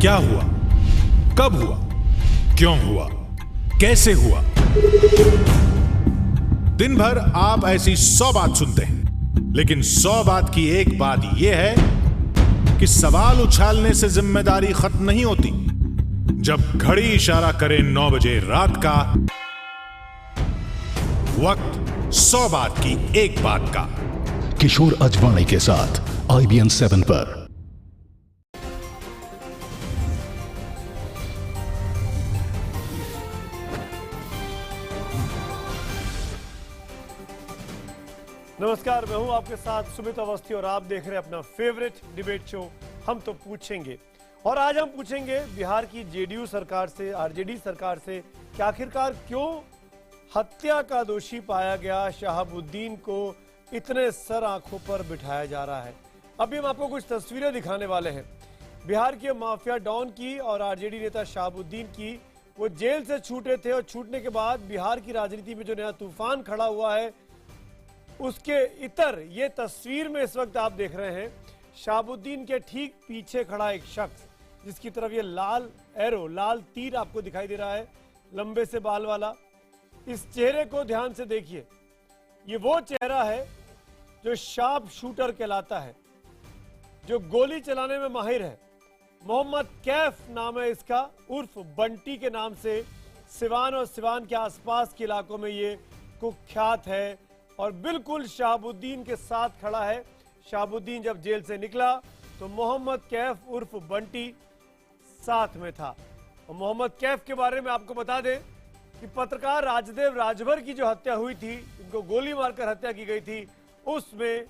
क्या हुआ, कब हुआ, क्यों हुआ, कैसे हुआ। दिन भर आप ऐसी 100 बात सुनते हैं, लेकिन 100 बात की एक बात यह है कि सवाल उछालने से जिम्मेदारी खत्म नहीं होती। जब घड़ी इशारा करे 9 बजे रात का, वक्त 100 बात की एक बात का। किशोर अजवाणी के साथ IBN 7 पर। नमस्कार, मैं हूं आपके साथ सुमित अवस्थी और आप देख रहे हैं अपना फेवरेट डिबेट शो हम तो पूछेंगे। और आज हम पूछेंगे बिहार की जेडीयू सरकार से, आरजेडी सरकार से कि आखिरकार क्यों हत्या का दोषी पाया गया शहाबुद्दीन को इतने सर आंखों पर बिठाया जा रहा है। अभी हम आपको कुछ तस्वीरें दिखाने वाले हैं बिहार के माफिया डॉन की और आरजेडी नेता शहाबुद्दीन की। वो जेल से छूटे थे और छूटने के बाद बिहार की राजनीति में जो नया तूफान खड़ा हुआ है उसके इतर ये तस्वीर में इस वक्त आप देख रहे हैं शहाबुद्दीन के ठीक पीछे खड़ा एक शख्स जिसकी तरफ ये लाल एरो, लाल तीर आपको दिखाई दे रहा है, लंबे से बाल वाला। इस चेहरे को ध्यान से देखिए, ये वो चेहरा है जो शार्प शूटर कहलाता है, जो गोली चलाने में माहिर है। मोहम्मद कैफ नाम है इसका, उर्फ बंटी के नाम से सिवान और सिवान के आसपास के इलाकों में ये कुख्यात है और बिल्कुल शहाबुद्दीन के साथ खड़ा है। शहाबुद्दीन जब जेल से निकला तो मोहम्मद कैफ उर्फ बंटी साथ में था। और मोहम्मद कैफ के बारे में आपको बता दें कि पत्रकार राजदेव राजभर की जो हत्या हुई थी, इनको गोली मारकर हत्या की गई थी, उसमें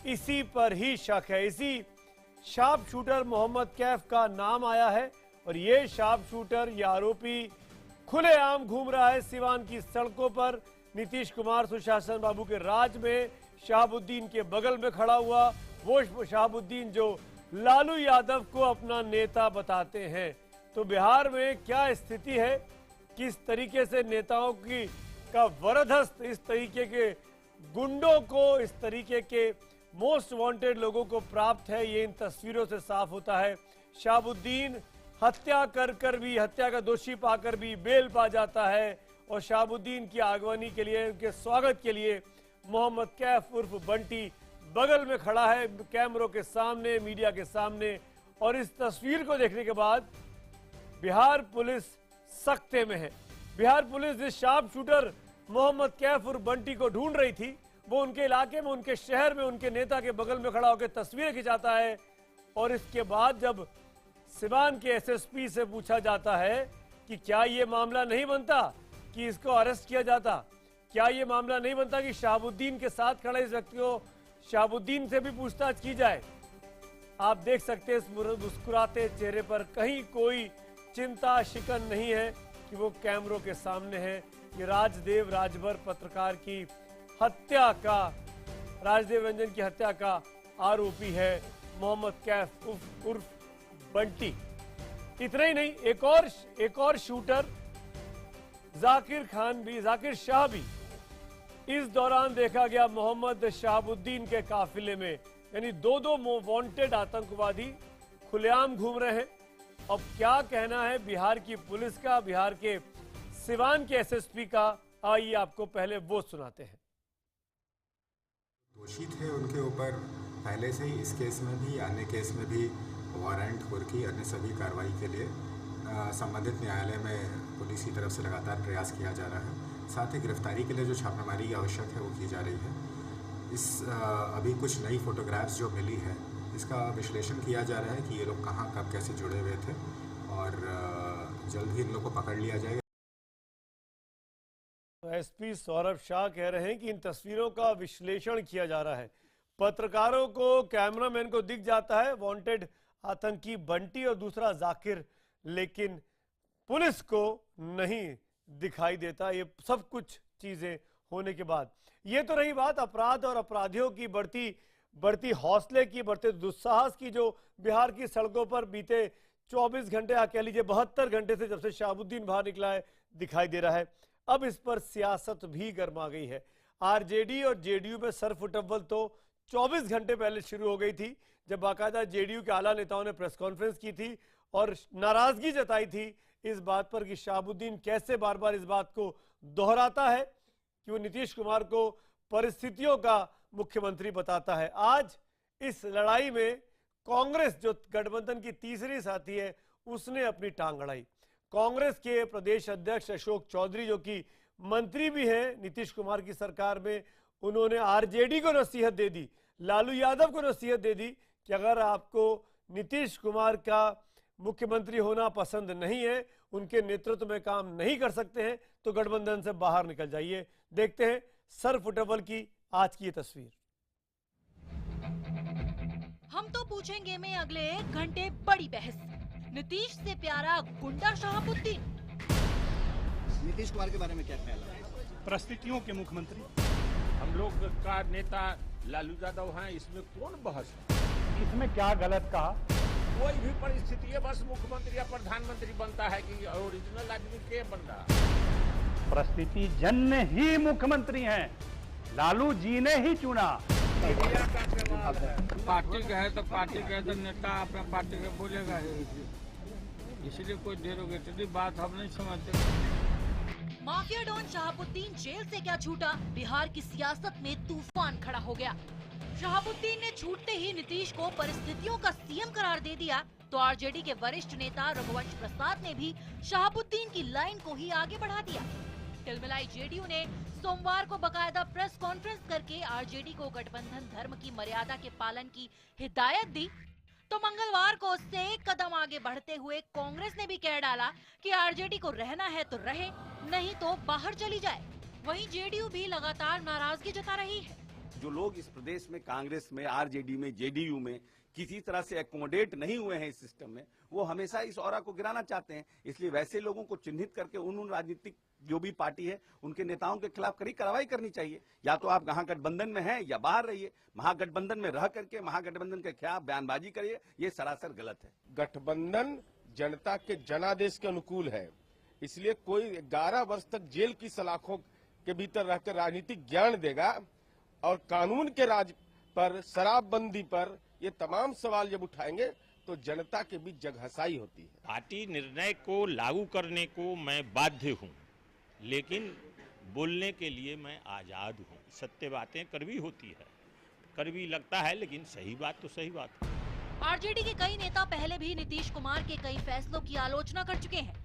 इसी पर ही शक है। इसी शार्प शूटर मोहम्मद कैफ का नाम आया है और ये शार्प शूटर, ये आरोपी खुलेआम घूम रहा है सिवान की सड़कों पर। नीतीश कुमार सुशासन बाबू के राज में शहाबुद्दीन के बगल में खड़ा हुआ वो शहाबुद्दीन जो लालू यादव को अपना नेता बताते हैं। तो बिहार में क्या स्थिति है, किस तरीके से नेताओं की का वरदहस्त इस तरीके के गुंडों को, इस तरीके के मोस्ट वांटेड लोगों को प्राप्त है, ये इन तस्वीरों से साफ होता है। शहाबुद्दीन हत्या कर भी, हत्या का दोषी पाकर भी बेल पा जाता है और शहाबुद्दीन की आगवानी के लिए, उनके स्वागत के लिए मोहम्मद कैफ उर्फ बंटी बगल में खड़ा है कैमरों के सामने, मीडिया के सामने। और इस तस्वीर को देखने के बाद बिहार पुलिस सख्ते में है। बिहार पुलिस जिस शार्प शूटर मोहम्मद कैफ उर्फ बंटी को ढूंढ रही थी, वो उनके इलाके में, उनके शहर में, उनके नेता के बगल में खड़ा होकर तस्वीरें खिंचाता है। और इसके बाद जब सिवान के एसएसपी से पूछा जाता है कि क्या ये मामला नहीं बनता कि इसको अरेस्ट किया जाता, क्या ये मामला नहीं बनता कि शहाबुद्दीन के साथ खड़े इस व्यक्ति को, शहाबुद्दीन से भी पूछताछ की जाए। आप देख सकते हैं इस मुस्कुराते चेहरे पर कहीं कोई चिंता शिकन नहीं है कि वो कैमरों के सामने है। ये राजदेव राजभर पत्रकार की हत्या का, राजदेव रंजन की हत्या का आरोपी है मोहम्मद कैफ उर्फ बंटी। इतना ही नहीं, एक और शूटर जाकिर शाह भी इस दौरान देखा गया मोहम्मद शहाबुद्दीन के काफिले में। यानी दो वांटेड आतंकवादी खुलेआम घूम रहे हैं। अब क्या कहना है बिहार की पुलिस का, बिहार के सिवान के एसएसपी का, आइए आपको पहले वो सुनाते हैं। दोषी थे उनके ऊपर पहले से ही इस केस में भी, अन्य केस में भी वारंट, कुर्की, अन्य सभी कार्रवाई के लिए संबंधित न्यायालय में पुलिस की तरफ से लगातार प्रयास किया जा रहा है। साथ ही गिरफ्तारी के लिए जो छापेमारी आवश्यक है वो की जा रही है। अभी कुछ नई फोटोग्राफ्स जो मिली है, इसका विश्लेषण किया जा रहा है कि ये लोग कहाँ कब कैसे जुड़े हुए थे और जल्द ही इन लोग को पकड़ लिया जाएगा। एसपी सौरभ शाह कह रहे हैं कि इन तस्वीरों का विश्लेषण किया जा रहा है। पत्रकारों को, कैमरामैन को दिख जाता है वांटेड आतंकी बंटी और दूसरा जाकिर, लेकिन पुलिस को नहीं दिखाई देता। ये सब कुछ चीजें होने के बाद, ये तो रही बात अपराध और अपराधियों की बढ़ती हौसले की, बढ़ते दुस्साहस की, जो बिहार की सड़कों पर बीते 24 घंटे, कह लीजिए 72 घंटे से जब से शहाबुद्दीन बाहर निकला है दिखाई दे रहा है। अब इस पर सियासत भी गर्मा गई है। आरजेडी और जेडीयू में सरफुटअव्वल तो 24 घंटे पहले शुरू हो गई थी, जब बाकायदा जेडीयू के आला नेताओं ने प्रेस कॉन्फ्रेंस की थी और नाराजगी जताई थी इस बात पर कि शहाबुद्दीन कैसे बार बार इस बात को दोहराता है कि वो नीतीश कुमार को परिस्थितियों का मुख्यमंत्री बताता है। आज इस लड़ाई में कांग्रेस जो गठबंधन की तीसरी साथी है उसने अपनी टांग अड़ाई। कांग्रेस के प्रदेश अध्यक्ष अशोक चौधरी जो कि मंत्री भी हैं नीतीश कुमार की सरकार में, उन्होंने आरजेडी को नसीहत दे दी, लालू यादव को नसीहत दे दी कि अगर आपको नीतीश कुमार का मुख्यमंत्री होना पसंद नहीं है, उनके नेतृत्व में काम नहीं कर सकते हैं तो गठबंधन से बाहर निकल जाइए। देखते हैं सर फुटेबल की आज की ये तस्वीर। हम तो पूछेंगे में अगले 1 घंटे बड़ी बहस, नीतीश से प्यारा गुंडा शहाबुद्दीन। नीतीश कुमार के बारे में क्या ख्याल है? परिस्थितियों के मुख्यमंत्री। हम लोग का नेता लालू यादव हैं, इसमें कौन बहस है? इसमें क्या गलत कहा? कोई भी परिस्थिति है बस मुख्यमंत्री या प्रधानमंत्री बनता है कि ओरिजिनल आदमी के बन रहा? परिस्थिति जन्य ही मुख्यमंत्री हैं, लालू जी ने ही चुना। पार्टी का है तो पार्टी का है तो नेता अपना पार्टी का बोलेगा, इसलिए कोई डेरोगेटरी बात हम नहीं समझते। माफिया डॉन शहाबुद्दीन जेल से क्या छूटा, बिहार की सियासत में तूफान खड़ा हो गया। शहाबुद्दीन ने छूटते ही नीतीश को परिस्थितियों का सीएम करार दे दिया तो आरजेडी के वरिष्ठ नेता रघुवंश प्रसाद ने भी शहाबुद्दीन की लाइन को ही आगे बढ़ा दिया। तिलमिलाई जेडीयू ने सोमवार को बकायदा प्रेस कॉन्फ्रेंस करके आरजेडी को गठबंधन धर्म की मर्यादा के पालन की हिदायत दी तो मंगलवार को उससे एक कदम आगे बढ़ते हुए कांग्रेस ने भी कह डाला कि आरजेडी को रहना है तो रहे, नहीं तो बाहर चली जाए। वहीं जेडीयू भी लगातार नाराजगी जता रही है। जो लोग इस प्रदेश में कांग्रेस में, आरजेडी में, जेडीयू में किसी तरह से एकोमोडेट नहीं हुए हैं इस सिस्टम में, वो हमेशा इस ऑरा को गिराना चाहते हैं। इसलिए वैसे लोगों को चिन्हित करके उन राजनीतिक जो भी पार्टी है उनके नेताओं के खिलाफ कड़ी कार्रवाई करनी चाहिए। या तो आप महागठबंधन में हैं या बाहर रहिए। महागठबंधन में रह करके महागठबंधन के खिलाफ बयानबाजी करिए, ये सरासर गलत है। गठबंधन जनता के जनादेश के अनुकूल है, इसलिए कोई 11 वर्ष तक जेल की सलाखों के भीतर रहकर राजनीतिक ज्ञान देगा और कानून के राज पर, शराबबंदी पर ये तमाम सवाल जब उठाएंगे तो जनता के बीच जगहसाई होती है। पार्टी निर्णय को लागू करने को मैं बाध्य हूँ, लेकिन बोलने के लिए मैं आजाद हूँ। सत्य बातें कड़वी होती है, कड़वी लगता है, लेकिन सही बात तो सही बात है। आरजेडी के कई नेता पहले भी नीतीश कुमार के कई फैसलों की आलोचना कर चुके हैं,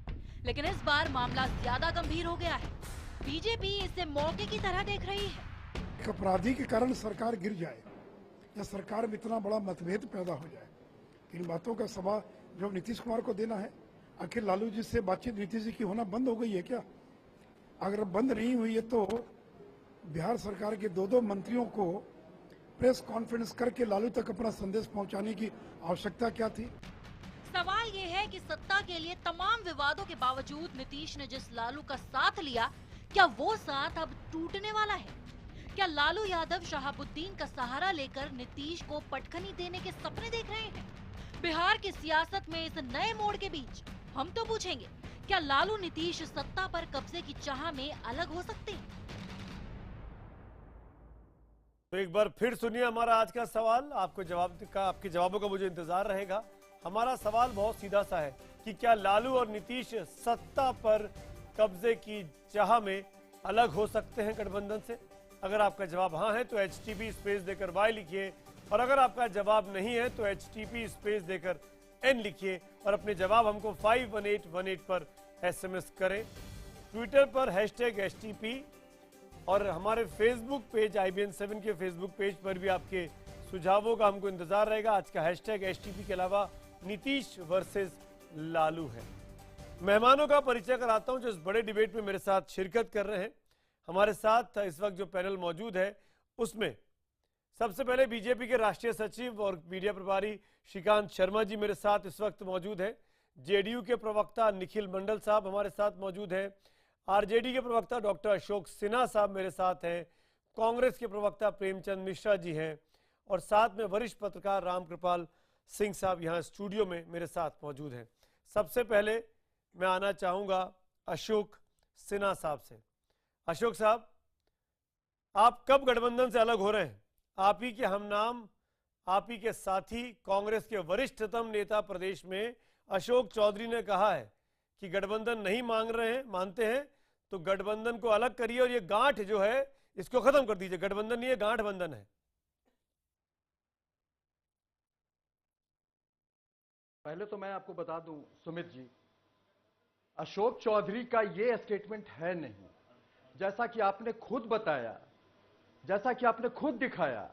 लेकिन इस बार मामला ज्यादा गंभीर हो गया है। बीजेपी इसे मौके की तरह देख रही है। एक अपराधी के कारण सरकार गिर जाए या सरकार में इतना बड़ा मतभेद पैदा हो जाए, इन बातों का सवाल जो नीतीश कुमार को देना है। आखिर लालू जी से बातचीत नीतीश जी की होना बंद हो गई है क्या? अगर बंद नहीं हुई है तो बिहार सरकार के 2 मंत्रियों को प्रेस कॉन्फ्रेंस करके लालू तक अपना संदेश पहुंचाने की आवश्यकता क्या थी? सवाल ये है कि सत्ता के लिए तमाम विवादों के बावजूद नीतीश ने जिस लालू का साथ लिया, क्या वो साथ अब टूटने वाला है? क्या लालू यादव शहाबुद्दीन का सहारा लेकर नीतीश को पटखनी देने के सपने देख रहे हैं? बिहार की सियासत में इस नए मोड़ के बीच हम तो पूछेंगे, क्या लालू नीतीश सत्ता पर कब्जे की चाह में अलग हो सकते हैं? तो एक बार फिर सुनिए हमारा आज का सवाल। आपके जवाबों का मुझे इंतजार रहेगा। हमारा सवाल बहुत सीधा सा है कि क्या लालू और नीतीश सत्ता पर कब्जे की चाह में अलग हो सकते हैं गठबंधन से? अगर आपका जवाब हाँ है तो HTP स्पेस देकर Y लिखिए, और अगर आपका जवाब नहीं है तो HTP स्पेस देकर N लिखिए और अपने जवाब हमको 51818 पर SMS करें। ट्विटर पर #HTP और हमारे फेसबुक पेज IBN7 के फेसबुक पेज पर भी आपके सुझावों का हमको इंतजार रहेगा। आज का #HTP के अलावा नीतीश वर्सेस लालू है। मेहमानों का परिचय कराता हूं जो इस बड़े डिबेट में मेरे साथ शिरकत कर रहे हैं। हमारे साथ इस वक्त जो पैनल मौजूद है उसमें सबसे पहले बीजेपी के राष्ट्रीय सचिव और मीडिया प्रभारी श्रीकांत शर्मा जी मेरे साथ इस वक्त मौजूद हैं। जेडीयू के प्रवक्ता निखिल मंडल साहब हमारे साथ मौजूद हैं। आरजेडी के प्रवक्ता डॉक्टर अशोक सिन्हा साहब मेरे साथ हैं। कांग्रेस के प्रवक्ता प्रेमचंद मिश्रा जी हैं और साथ में वरिष्ठ पत्रकार रामकृपाल सिंह साहब यहाँ स्टूडियो में मेरे साथ मौजूद हैं। सबसे पहले मैं आना चाहूंगा अशोक सिन्हा साहब से। अशोक साहब, आप कब गठबंधन से अलग हो रहे हैं? आप ही के हमनाम आप ही के साथी कांग्रेस के वरिष्ठतम नेता प्रदेश में अशोक चौधरी ने कहा है कि गठबंधन नहीं मानते हैं तो गठबंधन को अलग करिए और ये गांठ जो है इसको खत्म कर दीजिए। गठबंधन नहीं है, गांठ बंधन है। पहले तो मैं आपको बता दूं सुमित जी, अशोक चौधरी का ये स्टेटमेंट है नहीं। जैसा कि आपने खुद बताया, जैसा कि आपने खुद दिखाया,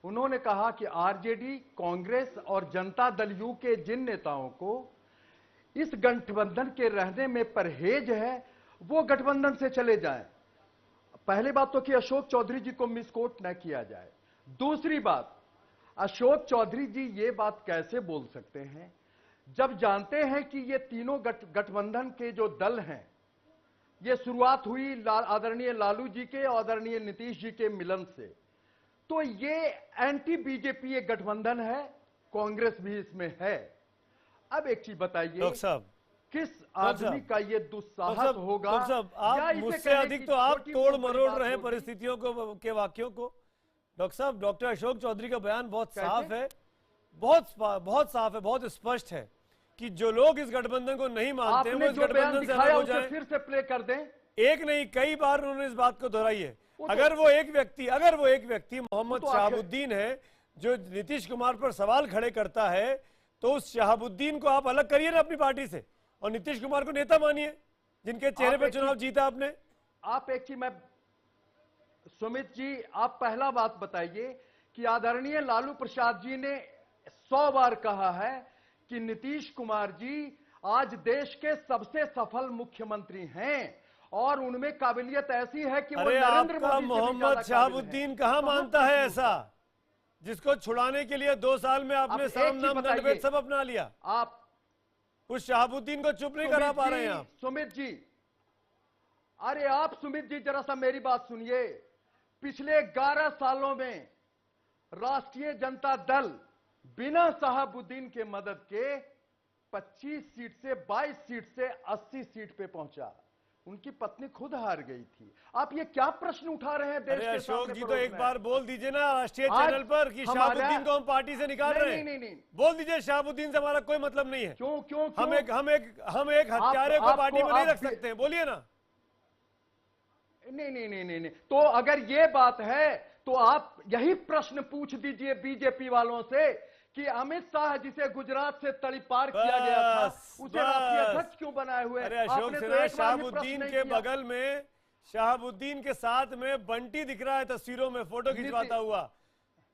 उन्होंने कहा कि आरजेडी, कांग्रेस और जनता दल यू के जिन नेताओं को इस गठबंधन के रहने में परहेज है वो गठबंधन से चले जाएं। पहली बात तो कि अशोक चौधरी जी को मिसकोट न किया जाए। दूसरी बात, अशोक चौधरी जी ये बात कैसे बोल सकते हैं जब जानते हैं कि ये तीनों गठबंधन के जो दल हैं, ये शुरुआत हुई आदरणीय लालू जी के और आदरणीय नीतीश जी के मिलन से, तो ये एंटी बीजेपी एक गठबंधन है, कांग्रेस भी इसमें है। अब एक चीज बताइए डॉक्टर साहब, किस आदमी का ये दुस्साहस होगा? डॉक्टर साहब, आप मुझसे अधिक तो आप तोड़ मरोड़ रहे हैं परिस्थितियों को के वाक्यों को। डॉक्टर साहब, डॉक्टर अशोक चौधरी का बयान बहुत साफ है, बहुत साफ है, बहुत स्पष्ट है कि जो लोग इस गठबंधन को नहीं मानते हैं वो इस गठबंधन से अलग हो जाएं। फिर से प्ले कर दें। एक नहीं, कई बार उन्होंने इस बात को दोहराई है। अगर वो एक व्यक्ति मोहम्मद शहाबुद्दीन है जो नीतीश कुमार पर सवाल खड़े करता है, तो उस शहाबुद्दीन को आप अलग करिए ना अपनी पार्टी से और नीतीश कुमार को नेता मानिए जिनके चेहरे पर चुनाव जीता आपने। आप एक चीज, मैं सुमित जी, आप पहला बात बताइए कि आदरणीय लालू प्रसाद जी ने 100 बार कहा है कि नीतीश कुमार जी आज देश के सबसे सफल मुख्यमंत्री हैं और उनमें काबिलियत ऐसी है कि वो नरेंद्र मोदी मोहम्मद शहाबुद्दीन कहां मानता है ऐसा, जिसको छुड़ाने के लिए 2 साल में आपने साम नाम दंडभेद सब अपना लिया। आप उस शहाबुद्दीन को चुप नहीं करा पा रहे हैं आप। सुमित जी, अरे आप सुमित जी जरा सा मेरी बात सुनिए। पिछले 11 सालों में राष्ट्रीय जनता दल बिना शहाबुद्दीन के मदद के 25 सीट से 22 सीट से 80 सीट पे पहुंचा। उनकी पत्नी खुद हार गई थी। आप ये क्या प्रश्न उठा रहे हैं देश के अशोक जी, तो एक बार बोल दीजिए ना राष्ट्रीय चैनल पर कि शहाबुद्दीन को हम पार्टी से निकाल रहे हैं। नहीं, बोल दीजिए शहाबुद्दीन से हमारा कोई मतलब नहीं है। क्यों? हम एक हत्यारे को पार्टी में नहीं रख सकते हैं, बोलिए ना। नहीं। तो अगर ये बात है तो आप यही प्रश्न पूछ दीजिए बीजेपी वालों से कि अमित शाह जिसे गुजरात से तड़ीपार किया गया था, उसे राष्ट्रीय अध्यक्ष क्यों बनाए हुए? अरे अशोक सिन्हा, शहाबुद्दीन के बगल में, शहाबुद्दीन के साथ में बंटी दिख रहा है तस्वीरों में, फोटो खिंचवाता हुआ।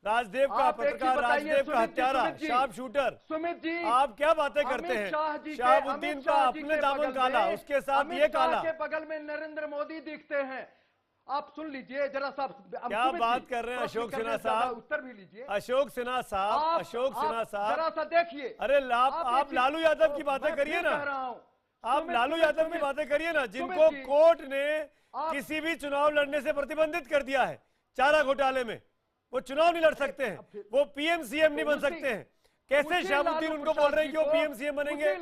राजदेव का पत्रकार, राजदेव का हत्यारा, शार्प शूटर। सुमित जी, आप क्या बातें करते हैं? शहाबुद्दीन का अपने दामन काला, उसके साथ ये काला। के बगल में नरेंद्र मोदी दिखते हैं। आप सुन लीजिए जरा सा, क्या बात कर रहे हैं अशोक सिन्हा साहब? उत्तर भी लीजिए। अशोक सिन्हा साहब जरा सा देखिए। अरे आप लालू यादव की बातें करिए ना, आप लालू यादव की बातें करिए ना, जिनको कोर्ट ने किसी भी चुनाव लड़ने से प्रतिबंधित कर दिया है चारा घोटाले में। वो चुनाव नहीं लड़ सकते हैं, वो पीएम सीएम नहीं बन सकते हैं। कैसे शहाबुद्दीन उनको बोल रहे हैं कि वो पीएम सीएम बनेंगे?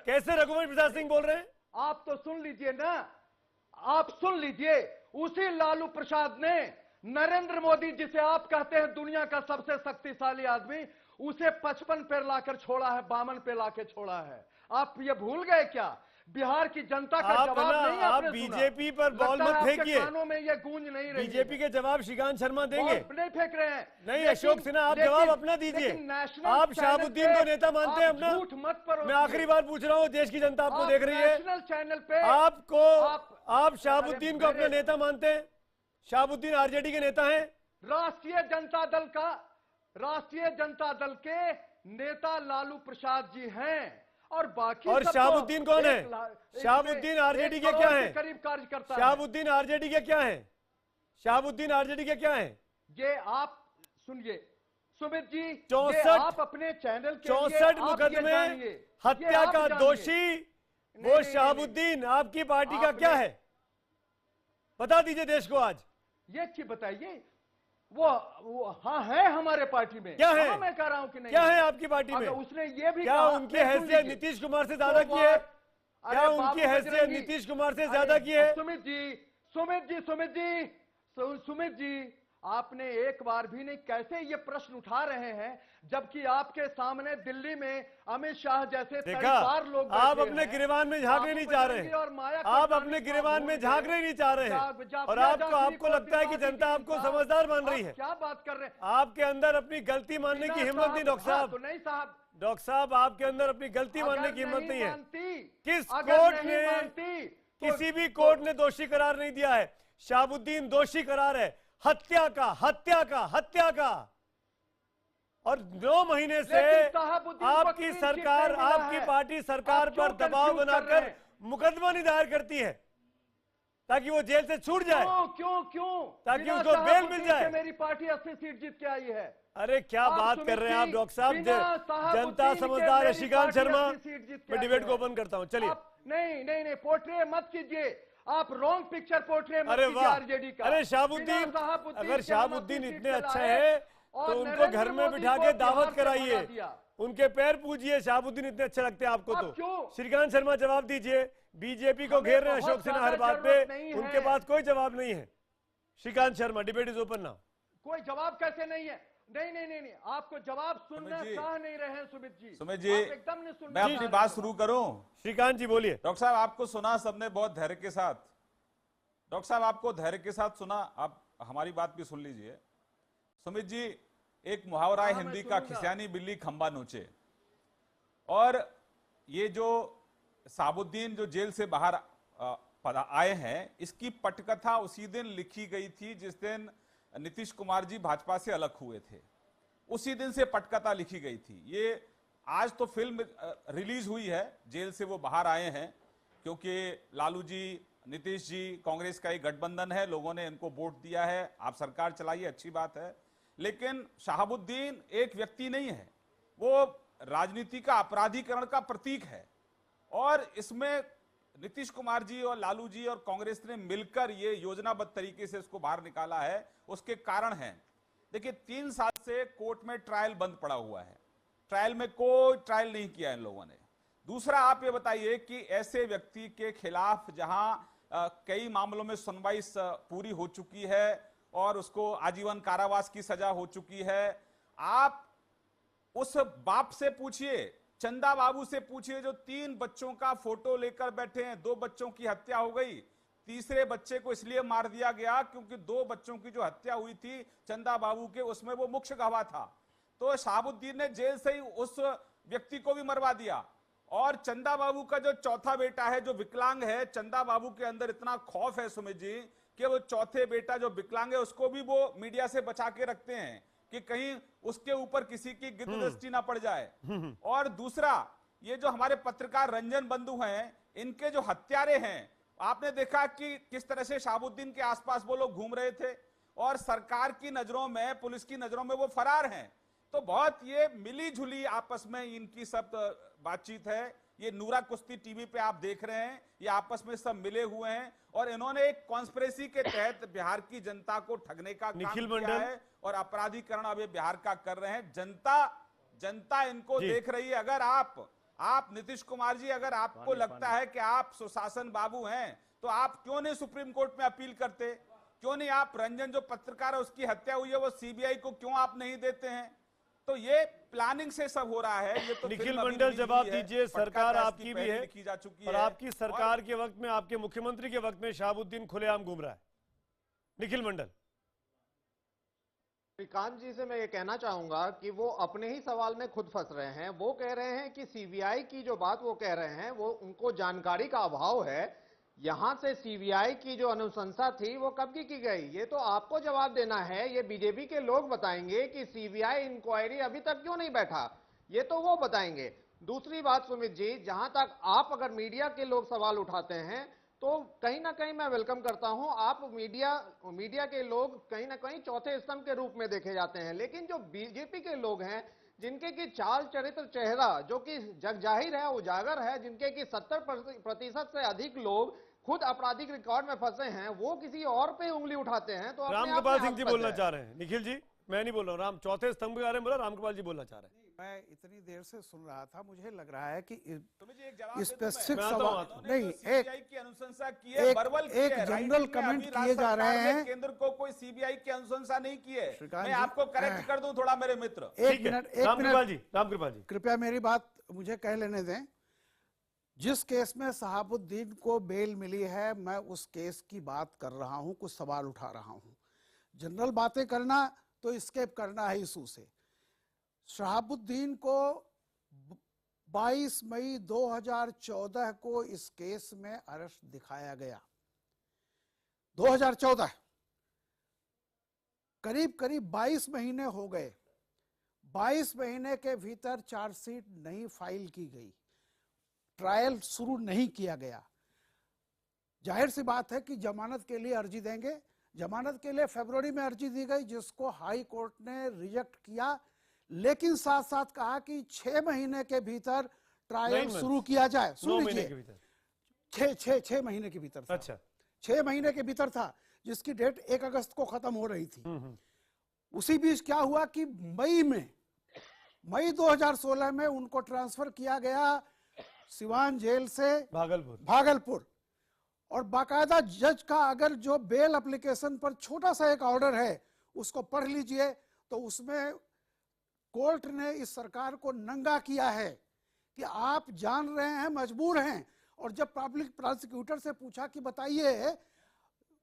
कैसे रघुवंश प्रसाद सिंह बोल रहे हैं? आप तो सुन लीजिए ना, आप सुन लीजिए। उसी लालू प्रसाद ने नरेंद्र मोदी, जिसे आप कहते हैं दुनिया का सबसे शक्तिशाली आदमी, उसे 55 पे लाकर छोड़ा है, 52 पे लाकर छोड़ा है। आप ये भूल गए क्या? बिहार की जनता का जवाब नहीं आप बीजेपी पर बॉल मत फेंकिए। कानों में ये गूंज नहीं रही। बीजेपी के जवाब श्रीकांत शर्मा देंगे। नहीं फेंक रहे हैं। नहीं अशोक सिन्हा, आप जवाब अपना दीजिए। आप शहाबुद्दीन को नेता मानते हैं अपना? झूठ मत करो। मैं आखिरी बार पूछ रहा हूँ, देश की जनता आपको देख रही है। नेशनल चैनल पे आप शहाबुद्दीन को अपना नेता मानते हैं? शहाबुद्दीन आरजेडी के नेता हैं? राष्ट्रीय जनता दल के नेता लालू प्रसाद जी हैं और बाकी और शहाबुद्दीन कौन है? शहाबुद्दीन आरजेडी के क्या हैं? करीब कार्य करता है। शहाबुद्दीन आरजेडी के क्या हैं? शहाबुद्दीन आरजेडी के क्या हैं? ये आप सुनिए सुमित जी, 64 आप अपने चैनल के 64 मुकदमे हत्या का दोषी वो शहाबुद्दीन आपकी पार्टी का क्या है? बता दीजिए देश को आज। ये चीज बताइए। वो हाँ है हमारे पार्टी में। क्या है? मैं कह रहा हूं कि नहीं। क्या है आपकी पार्टी में? उसने ये भी क्या उनकी हैसियत नीतीश कुमार से ज्यादा की है? क्या उनकी हैसियत नीतीश कुमार से ज्यादा की है? सुमित जी, आपने एक बार भी नहीं। कैसे ये प्रश्न उठा रहे हैं जबकि आपके सामने दिल्ली में अमित शाह जैसे देखा, लोग आप अपने गिरेबान में झांकने नहीं चाह रहे, आप अपने गिरेबान में झांकने नहीं चाह रहे हैं, और आपको लगता है कि जनता आपको समझदार मान रही है। क्या बात कर रहे हैं? आपके अंदर अपनी गलती मानने की हिम्मत नहीं डॉक्टर साहब। नहीं साहब, डॉक्टर साहब, आपके अंदर अपनी गलती मानने की हिम्मत नहीं है। किस अगर कोर्ट नहीं ने, मानती, किसी भी कोर्ट ने दोषी करार नहीं दिया है। शहाबुद्दीन दोषी करार है, हत्या का। और 9 महीने से आपकी सरकार, आपकी पार्टी सरकार पर दबाव बनाकर मुकदमा नहीं दायर करती है ताकि वो जेल से छूट जाए। क्यों? ताकि उसको बेल मिल जाए। मेरी पार्टी 80 सीट जीत के आई है। अरे क्या बात कर रहे हैं आप डॉक्टर साहब, जनता समझदार है। श्रीकांत शर्मा, मैं डिबेट को ओपन करता हूं, चलिए। नहीं, पोर्ट्रे मत कीजिए, आप रॉन्ग पिक्चर पोर्ट्रे मत अरे कीजिए वाह, आरजेडी का। अरे शहाबुद्दीन, अगर शहाबुद्दीन इतने अच्छे हैं तो उनको घर में बिठा के दावत कराइए, उनके पैर पूजिए। शहाबुद्दीन इतने अच्छे लगते हैं आपको तो। श्रीकांत शर्मा जवाब दीजिए। बीजेपी को घेर रहे हैं अशोक सिन्हा हर बात पे, उनके पास कोई जवाब नहीं है। Shrikant Sharma, debate is open now. कोई जवाब कैसे नहीं है? नहीं, आपको जवाब सुनना चाह नहीं रहे हैं सुमित जी। एकदम नहीं सुन। मैं अपनी बात शुरू करूं? श्रीकांत जी बोलिए। डॉक्टर साहब, आपको सुना सबने बहुत धैर्य के साथ। डॉक्टर साहब, आपको धैर्य के साथ सुना, आप हमारी बात भी सुन लीजिए। सुमित जी, एक मुहावरा है हिंदी का, खिसियानी बिल्ली खंबा नोचे। और ये जो शहाबुद्दीन जो जेल से बाहर आए हैं, इसकी पटकथा उसी दिन लिखी गई थी जिस दिन नीतीश कुमार जी भाजपा से अलग हुए थे। उसी दिन से पटकथा लिखी गई थी। ये आज तो फिल्म रिलीज हुई है, जेल से वो बाहर आए हैं क्योंकि लालू जी, नीतीश जी, कांग्रेस का एक गठबंधन है, लोगों ने इनको वोट दिया है, आप सरकार चलाइए, अच्छी बात है। लेकिन शहाबुद्दीन एक व्यक्ति नहीं है, वो राजनीति का अपराधीकरण का प्रतीक है। और इसमें नीतीश कुमार जी और लालू जी और कांग्रेस ने मिलकर ये योजनाबद्ध तरीके से इसको बाहर निकाला है। उसके कारण हैं, देखिए 3 साल से कोर्ट में ट्रायल बंद पड़ा हुआ है, ट्रायल में कोई ट्रायल नहीं किया इन लोगों ने। दूसरा, आप ये बताइए कि ऐसे व्यक्ति के खिलाफ जहां कई मामलों में सुनवाई पूरी हो चुकी है और उसको आजीवन कारावास की सजा हो चुकी है, आप उस बाप से पूछिए, चंदा बाबू से पूछिए जो 3 बच्चों का फोटो लेकर बैठे हैं। 2 बच्चों की हत्या हो गई, तीसरे बच्चे को इसलिए मार दिया गया क्योंकि 2 बच्चों की जो हत्या हुई थी चंदा बाबू के, उसमें वो मुख्य गवाह था। तो शहाबुद्दीन ने जेल से ही उस व्यक्ति को भी मरवा दिया। और चंदा बाबू का जो चौथा बेटा है जो विकलांग है, चंदा बाबू के अंदर इतना खौफ है सुमित जी कि वो चौथे बेटा जो विकलांग है उसको भी वो मीडिया से बचा के रखते हैं कि कहीं उसके ऊपर किसी की गिद्ध दृष्टि ना पड़ जाए। और दूसरा, ये जो हमारे पत्रकार रंजन बंधु हैं, इनके जो हत्यारे हैं, आपने देखा कि किस तरह से शहाबुद्दीन के आसपास वो लोग घूम रहे थे और सरकार की नजरों में, पुलिस की नजरों में वो फरार हैं। तो बहुत ये मिली जुली आपस में इनकी सब बातचीत है। ये नूरा कुश्ती टीवी पे आप देख रहे हैं, ये आपस में सब मिले हुए हैं और इन्होंने एक कॉन्स्पिरेसी के तहत बिहार की जनता को ठगने का काम किया है और अपराधीकरण अब ये बिहार का कर रहे हैं। जनता इनको देख रही है। अगर आप नीतीश कुमार जी, अगर आपको लगता है कि आप सुशासन बाबू हैं, तो आप क्यों नहीं सुप्रीम कोर्ट में अपील करते? क्यों नहीं आप रंजन जो पत्रकार है उसकी हत्या हुई है वो सीबीआई को क्यों आप नहीं देते हैं? तो ये प्लानिंग से सब हो रहा है। ये तो निखिल मंडल, जवाब दीजिए। सरकार आपकी भी है लिखी जा चुकी और आपकी सरकार के वक्त में, आपके मुख्यमंत्री के वक्त में शहाबुद्दीन खुलेआम घूम रहा है। निखिल मंडल। श्रीकांत जी से मैं ये कहना चाहूंगा कि वो अपने ही सवाल में खुद फंस रहे हैं। वो कह रहे हैं कि सीबीआई की जो बात वो कह रहे हैं वो उनको जानकारी का अभाव है। यहां से सीबीआई की जो अनुशंसा थी वो कब की गई, ये तो आपको जवाब देना है। ये बीजेपी के लोग बताएंगे कि सीबीआई इंक्वायरी अभी तक क्यों नहीं बैठा, ये तो वो बताएंगे। दूसरी बात सुमित जी, जहां तक आप अगर मीडिया के लोग सवाल उठाते हैं तो कहीं ना कहीं मैं वेलकम करता हूं। आप मीडिया के लोग कहीं ना कहीं चौथे स्तंभ के रूप में देखे जाते हैं, लेकिन जो बीजेपी के लोग हैं जिनके की चाल चरित्र चेहरा जो कि जग जाहिर है, उजागर है, जिनके की 70% से अधिक लोग खुद आपराधिक रिकॉर्ड में फंसे हैं, वो किसी और पे उंगली उठाते हैं तो रामकृपाल सिंह जी बोलना चाह रहे हैं। निखिल जी, मैं नहीं बोल रहा हूँ, चौथे स्तंभ के बारे में बोला, रामकृपाल जी बोलना चाह रहे हैं। मैं इतनी देर से सुन रहा था, मुझे लग रहा है कि स्पेसिफिक सवाल नहीं, सीबीआई की अनुशंसा की है, बरवल की एक है, जनरल कमेंट किए जा रहे हैं। केंद्र को कोई सीबीआई की अनुशंसा नहीं की है। श्रीकांत मैं जी, आपको करेक्ट कर दूं थोड़ा मेरे मित्र। एक मिनट रामकृपाल जी कृपया मेरी बात मुझे कह लेने दें। जिस केस में शहाबुद्दीन को बेल मिली है, मैं उस केस की बात कर रहा हूं, कुछ सवाल उठा रहा हूं। जनरल बातें करना तो स्केप करना है इशू से। शहाबुद्दीन को 22 मई 2014 को इस केस में अरेस्ट दिखाया गया। 2014 करीब करीब 22 महीने हो गए। 22 महीने के भीतर चार्जशीट नहीं फाइल की गई, ट्रायल शुरू नहीं किया गया। जाहिर सी बात है कि जमानत के लिए अर्जी देंगे। जमानत के लिए फरवरी में अर्जी दी गई, जिसको हाई कोर्ट ने रिजेक्ट किया, लेकिन साथ साथ कहा कि 6 महीने के भीतर ट्रायल शुरू किया जाए। सुन लीजिए, 6 महीने के भीतर था। अच्छा, 6 महीने के भीतर था, जिसकी डेट 1 अगस्त को खत्म हो रही थी। उसी बीच क्या हुआ कि मई 2016 में उनको ट्रांसफर किया गया सिवान जेल से भागलपुर। और बाकायदा जज का अगर जो बेल एप्लीकेशन पर छोटा सा एक ऑर्डर है उसको पढ़ लीजिए, तो उसमें कोर्ट ने इस सरकार को नंगा किया है कि आप जान रहे हैं, मजबूर हैं। और जब पब्लिक प्रोसिक्यूटर से पूछा कि बताइए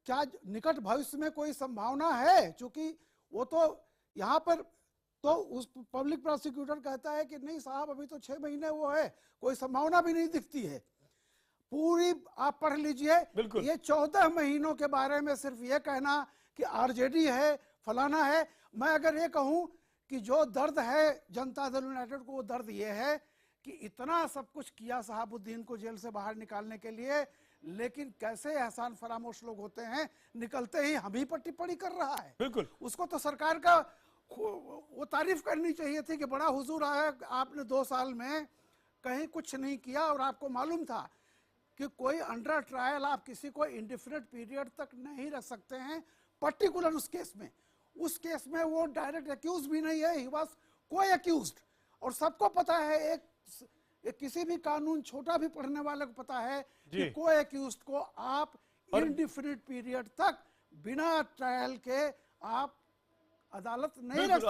क्या निकट भविष्य में कोई संभावना है, क्योंकि वो तो यहाँ पर, तो उस पब्लिक प्रोसिक्यूटर कहता है कि नहीं साहब, अभी तो 6 महीने वो है, कोई संभावना भी नहीं दिखती है। पूरी आप पढ़ लीजिए। ये 14 महीनों के बारे में सिर्फ ये कहना कि आरजेडी है, फलाना है। मैं अगर ये कहूं कि जो दर्द है जनता दल यूनाइटेड को, वो दर्द ये है कि इतना सब कुछ किया शहाबुद्दीन को जेल से बाहर निकालने के लिए, लेकिन कैसे एहसान फरामोश लोग होते हैं, निकलते ही हम ही पर टिप्पणी कर रहा है। बिल्कुल, उसको तो सरकार का वो तारीफ करनी चाहिए थी कि बड़ा हुजूर आया, आपने 2 साल में कहीं कुछ नहीं किया। और आपको मालूम था कि कोई अंडर ट्रायल आप किसी को इंडिफिनिट पीरियड तक नहीं रख सकते हैं, पर्टिकुलर उस केस में। उस केस में वो डायरेक्ट एक्यूज भी नहीं है, ही वाज को-एक्यूज्ड। और सबको पता है, एक किसी भी कानून छोटा भी पढ़ने वाले को पता है कि को-एक्यूज्ड को आप इंडिफिनिट पीरियड तक बिना ट्रायल के आप अदालत नहीं रख सकती।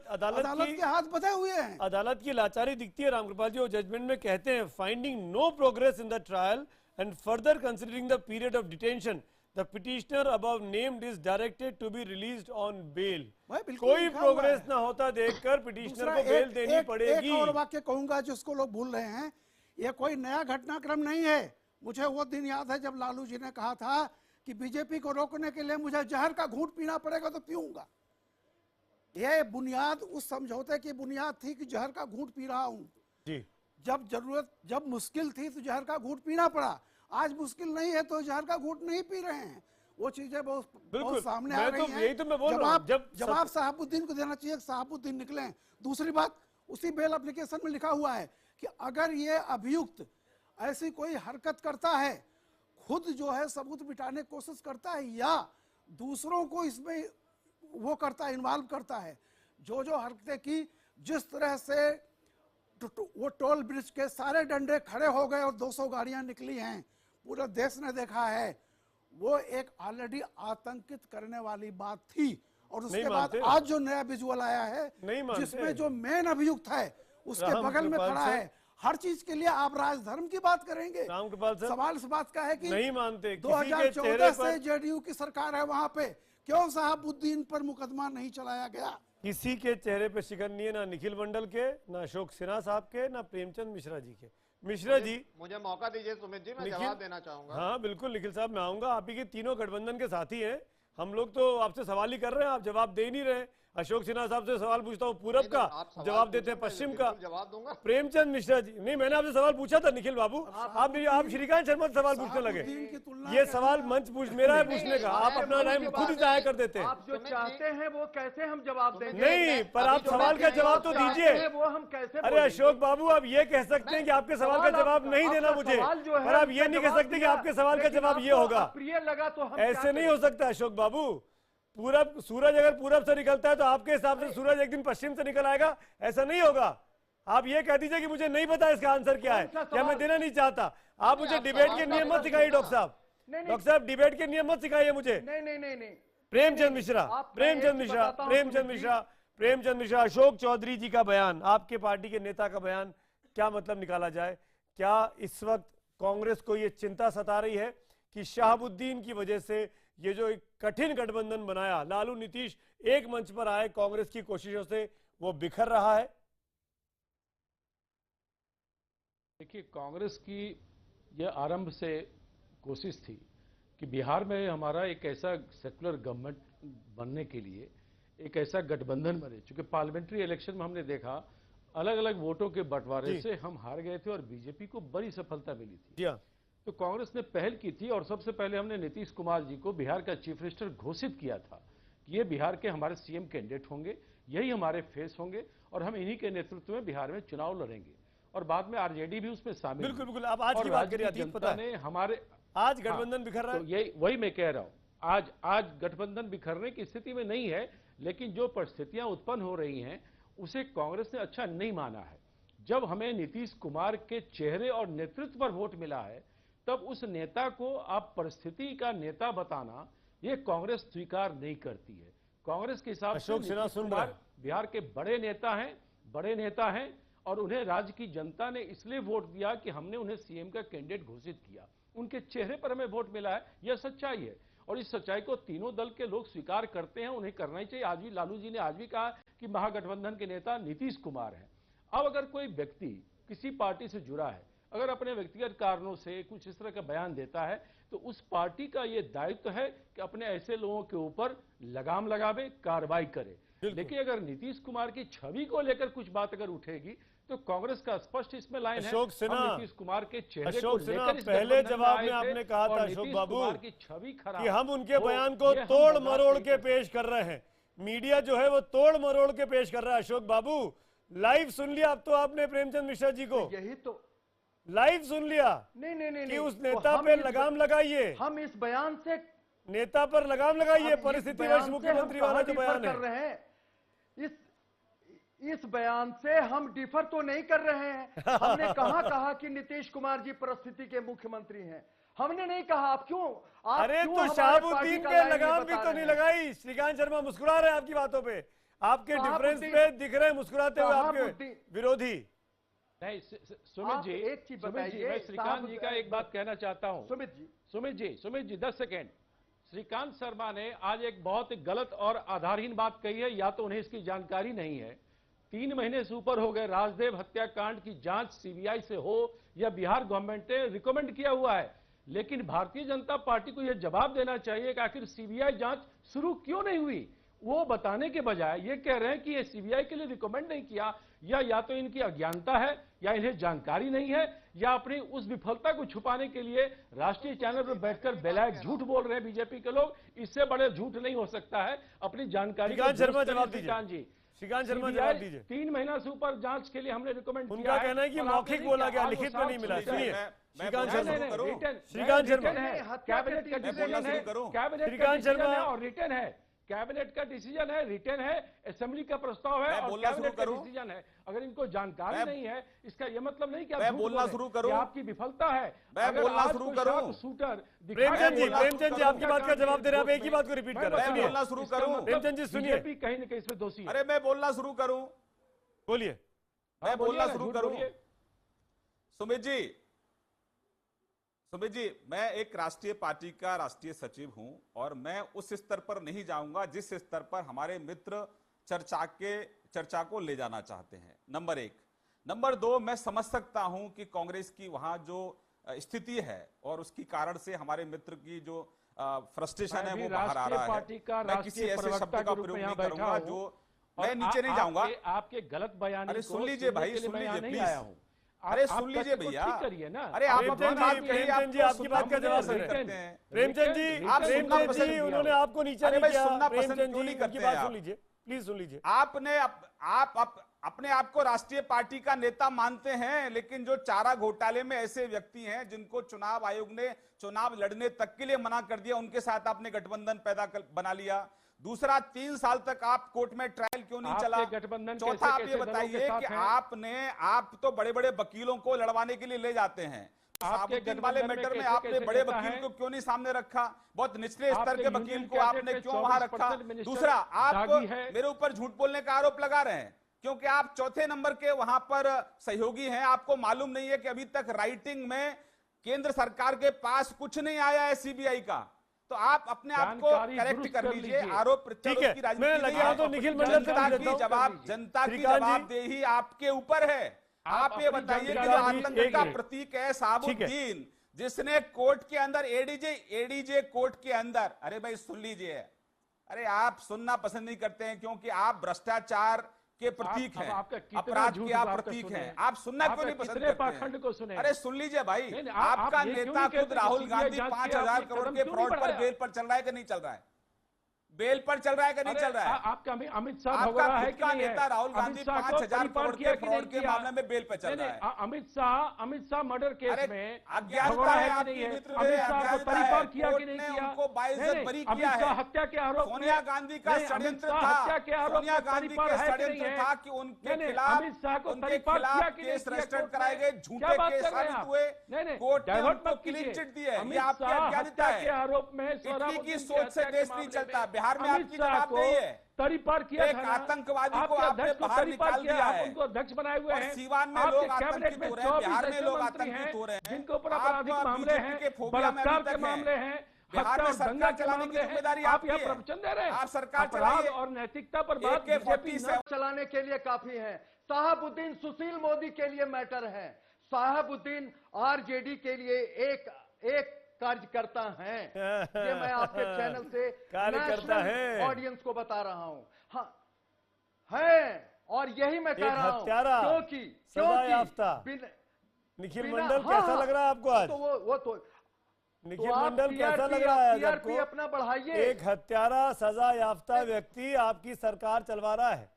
अदालत के हाथ बंधे हुए हैं। अदालत की लाचारी दिखती है रामकृपाल जी। वो जजमेंट में कहते हैं, finding no progress in the trial and further considering the period of detention, the petitioner above named is directed to be released on bail. कोई प्रोग्रेस ना होता देखकर पिटिशनर को बेल देनी पड़ेगी। एक और वाक्य कहूंगा जिसको लोग भूल रहे हैं, ये कोई नया घटनाक्रम नहीं है। मुझे वो दिन याद है जब लालू जी ने कहा था कि बीजेपी को रोकने के लिए मुझे जहर का घूंट पीना पड़ेगा तो पीऊंगा। यह बुनियाद उस समझौते की बुनियाद थी कि जहर का घूंट पी रहा हूं जी। जब मुश्किल थी तो जहर का घूंट पीना पड़ा। आज मुश्किल नहीं है तो जहर का घूंट नहीं पी रहे हैं। वो चीजें बहुत सामने आ रही हैं। यही तो मैं बोल रहा हूं। जवाब शहाबुद्दीन को देना चाहिए, शहाबुद्दीन निकले। दूसरी बात, उसी बेल एप्लीकेशन में लिखा हुआ है कि अगर ये अभियुक्त ऐसी कोई हरकत करता है, खुद जो है सबूत मिटाने की कोशिश करता है या दूसरों को इसमें वो करता है, इन्वॉल्व करता है, जो हरकतें की, जिस तरह से वो टोल ब्रिज के सारे डंडे खड़े हो गए और 200 गाड़ियां निकली हैं, पूरे देश ने देखा है, वो एक ऑलरेडी आतंकित करने वाली बात थी। और उसके बाद आज जो नया विजुअल आया है, जिसमें जो मेन अभियुक्त है उसके बगल में खड़ा है, हर चीज के लिए आप राजधर्म की बात करेंगे। सवाल इस बात का है कि नहीं मानते। 2014 से जेडीयू की सरकार है, वहां पे क्यों शहाबुद्दीन पर मुकदमा नहीं चलाया गया? किसी के चेहरे पे शिकन नहीं है, ना निखिल मंडल के, ना अशोक सिन्हा साहब के, ना प्रेमचंद मिश्रा जी के। मिश्रा जी, मुझे मौका दीजिए सुमित जी, मैं जवाब देना चाहूंगा। हाँ बिल्कुल निखिल साहब, मैं आऊंगा। आप ही के तीनों गठबंधन के साथी हैं, हम लोग तो आपसे सवाल ही कर रहे हैं, आप जवाब दे ही नहीं रहे। अशोक सिन्हा साहब से सवाल पूछता हूँ पूरब का, जवाब देते हैं पश्चिम का। जवाब दूंगा। प्रेमचंद मिश्रा जी, नहीं मैंने आपसे सवाल पूछा था निखिल बाबू, आप श्रीकांत शर्मा से सवाल पूछने लगे। ये सवाल मंच मेरा है पूछने का, आप अपना टाइम खुद ही जाया कर देते हैं। आप जो चाहते हैं वो कैसे हम जवाब देंगे? नहीं, पर आप सवाल का जवाब तो दीजिए। वो हम कैसे? अरे अशोक बाबू, आप ये कह सकते हैं कि आपके सवाल का जवाब नहीं देना मुझे, पर आप ये नहीं कह सकते कि आपके सवाल का जवाब ये होगा। प्रिय लगा तो ऐसे नहीं हो सकता अशोक बाबू। पूरब सूरज अगर पूरब से निकलता है तो आपके हिसाब से सूरज एक दिन पश्चिम से निकल आएगा, ऐसा नहीं होगा। आप ये कह दीजिए कि मुझे नहीं पता इसका आंसर क्या है, क्या मैं देना नहीं चाहता। आप मुझे डिबेट के नियम मत सिखाइए डॉक्टर साहब। डॉक्टर साहब डिबेट के नियम मत सिखाइए मुझे। नहीं। प्रेमचंद मिश्रा, प्रेमचंद मिश्रा, अशोक चौधरी जी का बयान, आपके पार्टी के नेता का बयान, क्या मतलब निकाला जाए? क्या इस वक्त कांग्रेस को ये चिंता सता रही है कि शहाबुद्दीन की वजह से ये जो एक कठिन गठबंधन बनाया, लालू नीतीश एक मंच पर आए, कांग्रेस की कोशिशों से वो बिखर रहा है? देखिए, कांग्रेस की यह आरंभ से कोशिश थी कि बिहार में हमारा एक ऐसा सेकुलर गवर्नमेंट बनने के लिए एक ऐसा गठबंधन बने। चूंकि पार्लियामेंट्री इलेक्शन में हमने देखा अलग अलग वोटों के बंटवारे से हम हार गए थे और बीजेपी को बड़ी सफलता मिली थी। तो कांग्रेस ने पहल की थी और सबसे पहले हमने नीतीश कुमार जी को बिहार का चीफ मिनिस्टर घोषित किया था कि ये बिहार के हमारे सीएम कैंडिडेट होंगे, यही हमारे फेस होंगे और हम इन्हीं के नेतृत्व में बिहार में चुनाव लड़ेंगे। और बाद में आरजेडी भी उसमें शामिल। बिल्कुल। अब आज की बात करिए, जनता ने हमारे आज गठबंधन बिखर रहा है। तो यही वही मैं कह रहा हूं, आज गठबंधन बिखरने की स्थिति में नहीं है, लेकिन जो परिस्थितियां उत्पन्न हो रही हैं उसे कांग्रेस ने अच्छा नहीं माना है। जब हमें नीतीश कुमार के चेहरे और नेतृत्व पर वोट मिला है, तब उस नेता को आप परिस्थिति का नेता बताना ये कांग्रेस स्वीकार नहीं करती है। कांग्रेस के हिसाब से नीतीश कुमार बिहार के बड़े नेता हैं और उन्हें राज्य की जनता ने इसलिए वोट दिया कि हमने उन्हें सीएम का कैंडिडेट घोषित किया, उनके चेहरे पर हमें वोट मिला है, यह सच्चाई है। और इस सच्चाई को तीनों दल के लोग स्वीकार करते हैं, उन्हें करना ही चाहिए। आज भी लालू जी ने आज भी कहा कि महागठबंधन के नेता नीतीश कुमार हैं। अब अगर कोई व्यक्ति किसी पार्टी से जुड़ा है, अगर अपने व्यक्तिगत कारणों से कुछ इस तरह का बयान देता है, तो उस पार्टी का यह दायित्व है कि अपने ऐसे लोगों के ऊपर लगाम लगावे, कार्रवाई करे। लेकिन अगर नीतीश कुमार की छवि को लेकर कुछ बात अगर उठेगी तो कांग्रेस का स्पष्ट इसमें लाइन है। अशोक सिन्हा, नीतीश कुमार के चेहरे अशोक को सिन्हा, लेकर पहले जवाब में आपने कहा था अशोक बाबू की छवि खराब कि हम उनके बयान को तोड़ मरोड़ के पेश कर रहे हैं, मीडिया जो है वो तोड़ मरोड़ के पेश कर रहा है। अशोक बाबू लाइव सुन लिया अब तो आपने प्रेमचंद मिश्रा जी को? यही तो लाइव सुन लिया? नहीं कि उस नेता पे लगाम लगाइए, हम इस बयान से नेता पर लगाम लगाइए, परिस्थितिवश मुख्यमंत्री वाला जो बयान कर रहे हैं, इस बयान से हम डिफर तो नहीं कर रहे हैं। हमने कहा कि नीतीश कुमार जी परिस्थिति के मुख्यमंत्री हैं, हमने नहीं कहा। आप क्यों अरे तो शहाबुद्दीन पे लगाम भी तो नहीं लगाई। श्रीकांत शर्मा मुस्कुरा रहे हैं आपकी बातों पे, आपके डिफरेंस पे दिख रहे हैं मुस्कुराते हुए आपके विरोधी। नहीं सुमित जी, एक चीज बताइए, मैं श्रीकांत जी का एक बात कहना चाहता हूं। सुमित जी 10 सेकेंड। श्रीकांत शर्मा ने आज एक बहुत गलत और आधारहीन बात कही है, या तो उन्हें इसकी जानकारी नहीं है। 3 महीने से ऊपर हो गए, राजदेव हत्याकांड की जांच सीबीआई से हो या बिहार गवर्नमेंट ने रिकमेंड किया हुआ है, लेकिन भारतीय जनता पार्टी को यह जवाब देना चाहिए कि आखिर सीबीआई जांच शुरू क्यों नहीं हुई। वो बताने के बजाय ये कह रहे हैं कि ये सीबीआई के लिए रिकमेंड नहीं किया, या तो इनकी अज्ञानता है या इन्हें जानकारी नहीं है, या अपनी उस विफलता को छुपाने के लिए राष्ट्रीय चैनल पर बैठकर बेलायक झूठ बोल रहे हैं बीजेपी के लोग। इससे बड़े झूठ नहीं हो सकता है। अपनी जानकारी श्रीकांत शर्मा जवाब दीजिए। 3 महीना से ऊपर जांच के लिए हमने रिकमेंड किया। उनका कहना है कि मौखिक बोला गया, लिखित में नहीं मिला। सुनिए श्रीकांत शर्मा, श्रीकांत शर्मा कैबिनेट का डिसीजन है, श्रीकांत शर्मा और रिटर्न है, कैबिनेट का डिसीजन है, रिटर्न है, असेंबली का प्रस्ताव है और कैबिनेट का डिसीजन है। अगर इनको जानकारी नहीं है, इसका यह मतलब नहीं कि आप बोलना शुरू करूं, आपकी विफलता है। मैं बोलना शुरू करूं। शूटर प्रेमचंद जी आपकी बात का जवाब दे रहे हैं, आप एक ही बात को रिपीट कर रहे हैं। बोलना शुरू करूं। प्रेमचंद जी सुनिए, बीजेपी कहीं न कहीं इसमें दोषी है। अरे मैं बोलना शुरू करूं, बोलिए। मैं बोलना शुरू करूं। सुमित जी, मैं एक राष्ट्रीय पार्टी का राष्ट्रीय सचिव हूं और मैं उस स्तर पर नहीं जाऊंगा जिस स्तर पर हमारे मित्र चर्चा को ले जाना चाहते हैं। नंबर 1। नंबर 2, मैं समझ सकता हूं कि कांग्रेस की वहां जो स्थिति है और उसकी कारण से हमारे मित्र की जो फ्रस्ट्रेशन है वो बाहर आ रहा है। मैं किसी ऐसे शब्द का प्रयोग नहीं करूंगा जो, मैं नीचे नहीं जाऊंगा। आपके गलत बयान। अरे सुन लीजिए भाई, सुन लीजिए प्लीज। अरे सुन लीजिए भैया, करिए ना। अरे आप प्रेमचंद जी आपकी बात का जवाब करते हैं। प्रेमचंद जी उन्होंने आपको नीचे नहीं किया। प्रेमचंद जी की बात सुन लीजिए, प्लीज सुन लीजिए। आपने अपने आप को राष्ट्रीय पार्टी का नेता मानते हैं, लेकिन जो चारा घोटाले में ऐसे व्यक्ति हैं जिनको चुनाव आयोग ने चुनाव लड़ने तक के लिए मना कर दिया, उनके साथ आपने गठबंधन बना लिया। दूसरा 3 साल तक आप कोर्ट में ट्रायल क्यों नहीं चला? गठबंधन चौथा आप ये बताइए कि आप तो बड़े बड़े वकीलों को लड़वाने के लिए ले जाते हैं, साबुद्दीन वाले मैटर में आपने बड़े वकील को क्यों नहीं सामने रखा? बहुत निचले स्तर के वकील को आपने क्यों वहां रखा? दूसरा, आप मेरे ऊपर झूठ बोलने का आरोप लगा रहे हैं क्योंकि आप चौथे नंबर के वहां पर सहयोगी हैं। आपको मालूम नहीं है कि अभी तक राइटिंग में केंद्र सरकार के पास कुछ नहीं आया है सीबीआई का, तो आप अपने आप को करेक्ट कर लीजिए। आरोप प्रत्यारोप की राजनीति जनता की जवाबदेही आपके ऊपर है। आप ये बताइए कि जो आतंक का प्रतीक है साबुद्दीन, जिसने कोर्ट के अंदर एडीजे कोर्ट के अंदर, अरे भाई सुन लीजिए, अरे आप सुनना पसंद नहीं करते हैं क्योंकि आप भ्रष्टाचार के प्रतीक हैं, अपराध के आप प्रतीक हैं, आप सुनना क्यों नहीं पसंद करते हैं? अरे सुन लीजिए भाई, आपका नेता खुद राहुल गांधी 5,000 करोड़ के फ्रॉड पर बेल पर चल रहा है कि नहीं चल रहा है? बेल पर चल रहा है कि नहीं चल रहा है? आपका अमित शाह आपका खुद का नेता राहुल गांधी 5,000 करोड़ के फ्रॉड के मामले में बेल पर चल रहा है। अमित शाह मर्डर केस में अज्ञानता है आपकी मित्र, अमित शाह को परिवार किया कि नहीं किया? उनको बाइज्जत बरी किया है। हत्या के आरोप, सोनिया गांधी का षड्यंत्र था, सोनिया गांधी का षड्यंत्र था कि उनके खिलाफ केस रजिस्टर कराए गए, झूठे केस साबित हुए, कोर्ट ने उनको क्लीन चिट दी है। ये आपकी अज्ञानता है। आरोप में इटली की सोच से देश नहीं चलता। बिहार में आपकी जवाबदेही है। तरीपार किया एक आतंकवादी को आपने बाहर निकाल दिया है, उनको अध्यक्ष बनाए हुए हैं। सीवान में लोग आतंकित हो रहे हैं, बिहार में लोग आतंकित हो रहे हैं, जिनके ऊपर आपराधिक मामले हैं, बलात्कार के मामले हैं, बिहार में सरकार चलाने की जिम्मेदारी आप आपकी यहाँ है। प्रवचन दे रहे हैं। आप सरकार अपराध चलाइए और नैतिकता पर बात बीजेपी चलाने के लिए काफी है। साहबुद्दीन सुशील मोदी के लिए मैटर है, साहबुद्दीन आरजेडी के लिए एक कार्यकर्ता हैं। ये मैं आपके चैनल से कार्यकर्ता है, ऑडियंस को बता रहा हूं। हाँ है, और यही मैं कह रहा हूं क्योंकि निखिल मंडल कैसा लग रहा है आपको आज? तो वो तो निखिल मंडल कैसा लग रहा है आपको? अपना बढ़ाइए। एक हत्यारा सजा याफ्ता व्यक्ति आपकी सरकार चलवा रहा है।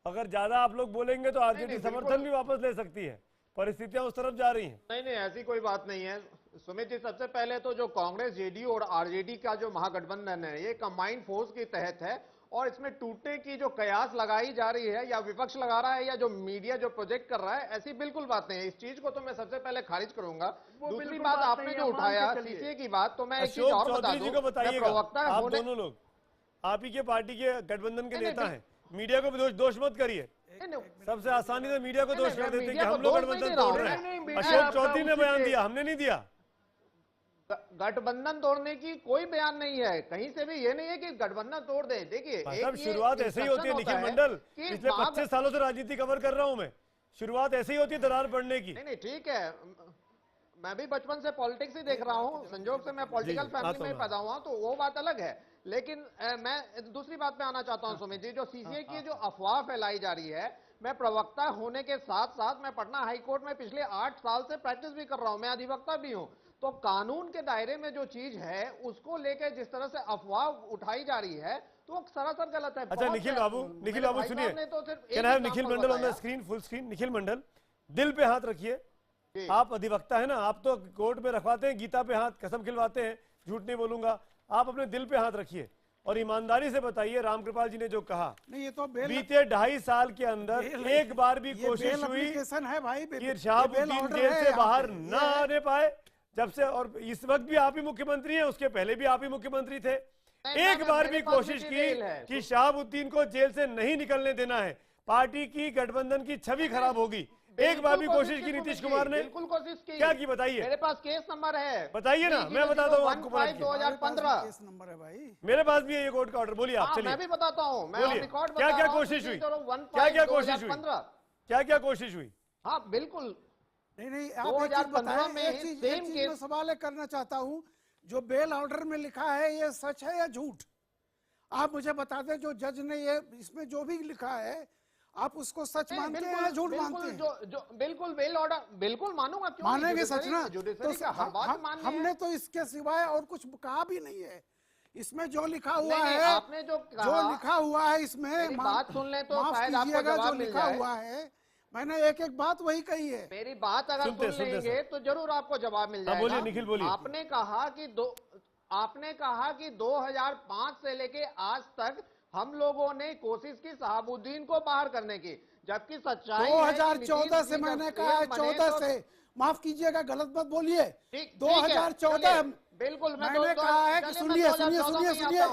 अगर ज्यादा आप लोग बोलेंगे तो आरजेडी समर्थन भी वापस ले सकती है। परिस्थितियां उस तरफ जा रही हैं। नहीं, ऐसी कोई बात नहीं है सुमित जी। सबसे पहले तो जो कांग्रेस, जेडीयू और आरजेडी का जो महागठबंधन है, ये कंबाइंड फोर्स के तहत है और इसमें टूटने की जो कयास लगाई जा रही है, या विपक्ष लगा रहा है या जो मीडिया जो प्रोजेक्ट कर रहा है, ऐसी बिल्कुल बात नहीं है। इस चीज को तो मैं सबसे पहले खारिज करूंगा। दूसरी बात आपने जो उठाया सीसीए की बात, तो मैं एक चीज और बता दूं, प्रवक्ता आप दोनों लोग आप ही के पार्टी के गठबंधन के नेता हैं, मीडिया को भी दोष मत करिए। सबसे आसानी से मीडिया को दोष कर देते हैं कि हम लोग गठबंधन तोड़ रहे हैं। अशोक चौधरी ने बयान दिया, हमने नहीं दिया। गठबंधन तोड़ने की कोई बयान नहीं है कहीं से भी। ये नहीं है कि गठबंधन तोड़ दे। देखिए शुरुआत ऐसे ही होती है निखिल मंडल, पिछले 25 सालों से राजनीति कवर कर रहा हूं मैं। शुरुआत ऐसे ही होती है दरार पड़ने की। नहीं ठीक है, मैं भी बचपन से पॉलिटिक्स ही देख रहा हूं, संजोग से मैं पॉलिटिकल फैमिली में पैदा हुआ, तो वो बात अलग है। लेकिन मैं दूसरी बात पे आना चाहता हूं सुमित जी। जो सीसीए की जो अफवाह फैलाई जा रही है, मैं प्रवक्ता होने के साथ साथ मैं पटना हाईकोर्ट में पिछले 8 साल से प्रैक्टिस भी कर रहा हूं, मैं अधिवक्ता भी हूं। तो कानून के दायरे में जो चीज है उसको लेकर जिस तरह से अफवाह उठाई जा रही है, तो वो सरासर गलत है। अच्छा निखिल बाबू सुनिए, can have Nikhil Mandal on the screen, full screen. Nikhil Mandal, दिल पे हाथ रखिए। आप अधिवक्ता है ना, आप तो कोर्ट में रखवाते हैं, गीता पे हाथ, कसम खिलवाते हैं, झूठ नहीं बोलूंगा। आप अपने दिल पे हाथ रखिए और ईमानदारी से बताइए, रामकृपाल जी ने जो कहा, नहीं ये तो बीते 2.5 साल के अंदर एक बार भी कोशिश हुई है भाई कि शहाबुद्दीन जेल से बाहर न आने पाए जब से, और इस वक्त भी आप ही मुख्यमंत्री हैं, उसके पहले भी आप ही मुख्यमंत्री थे। एक बार भी कोशिश की कि शहाबुद्दीन को जेल से नहीं निकलने देना है, पार्टी की गठबंधन की छवि खराब होगी। एक बार भी कोशिश की नीतीश कुमार ने? बिल्कुल कोशिश की। क्या की बताइए? मेरे पास केस नंबर है, बताइए ना, मैं बताता हूँ आपको। 2015 केस नंबर है भाई, मेरे पास भी है ये कोर्ट का ऑर्डर। बोलिए आप, चलिए मैं भी बताता हूँ। क्या क्या कोशिश हुई? क्या क्या कोशिश हुई? क्या क्या कोशिश हुई? हाँ बिल्कुल। नहीं आप एक चीज बताएं, एक चीज मैं सवाल करना चाहता हूँ, जो बेल ऑर्डर में लिखा है ये सच है या झूठ? आप मुझे बता दें, जो जज ने ये इसमें जो भी लिखा है आप उसको सच मानते हैं या झूठ मानते हैं? जो बिल्कुल बेल ऑर्डर बिल्कुल मानूंगा। क्यों मानेंगे सच ना? तो हमने तो इसके सिवाय और कुछ कहा भी नहीं है। इसमें जो लिखा हुआ है, आपने जो लिखा हुआ है इसमें, बात सुन ले तो शायद आपको जवाब मिल लिखा हुआ है, मैंने एक एक बात वही कही है। मेरी बात अगर सुन लेंगे तो जरूर आपको जवाब मिल जाएगा। बोलिए निखिल, बोलिए। आपने कहा कि आपने कहा कि 2005 से लेके आज तक हम लोगों ने कोशिश की शहाबुद्दीन को बाहर करने की, जबकि सच्चाई 2014 से मैंने कहा है, 14 से, माफ कीजिएगा गलत मत बोलिए, 2014 बिल्कुल मैंने कहा है कि सुनिए सुनिए सुनिए सुनिए,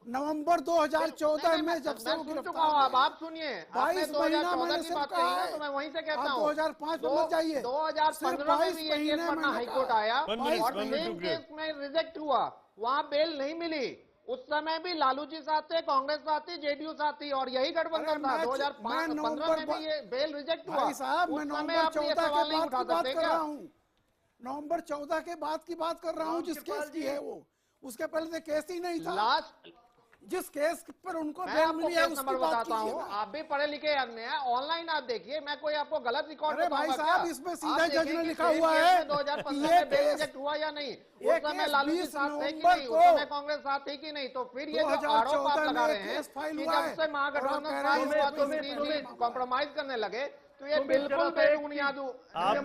नवंबर 2014 में जब से वो गिरफ्तार हुआ, अब आप सुनिए, 22 महीना मैंने की बात कही है तो मैं वहीं से कहता हूँ 2005 में मत जाइए, 2015 में भी एक केस पटना हाईकोर्ट आया और सेम केस में रिजेक्ट हुआ, वहाँ बेल नहीं मिली। उस समय भी लालू जी साथ थे, कांग्रेस साथ थी, जेडीयू साथ थी और यही गठबंधन था। 2015 में भी ये बेल रिजेक्ट हुआ। भाई साहब मैं नवंबर 14 के बाद की बात कर रहा हूँ, नवंबर 14 के बाद की बात कर रहा हूँ, जिस केस की है वो, उसके पहले तो केस ही नहीं था। लास्ट जिस केस पर उनको मैं बेल आपको मिली है केस नंबर बताता हूँ, आप भी पढ़े लिखे आदमी हैं, ऑनलाइन आप देखिए, मैं कोई आपको गलत रिकॉर्ड अरे भाई साहब इसमें सीधा जज ने लिखा हुआ है 2015 में बेल रिजेक्ट हुआ या नहीं, उस समय लालू जी साथ थे कि नहीं, उस समय कांग्रेस साथ थी कि नहीं। तो फिर ये जो आरोप आप लगा रहे हैं कि जब से महागठबंधन कॉम्प्रोमाइज करने लगे, तो ये बिल्कुल बेबुनियाद आज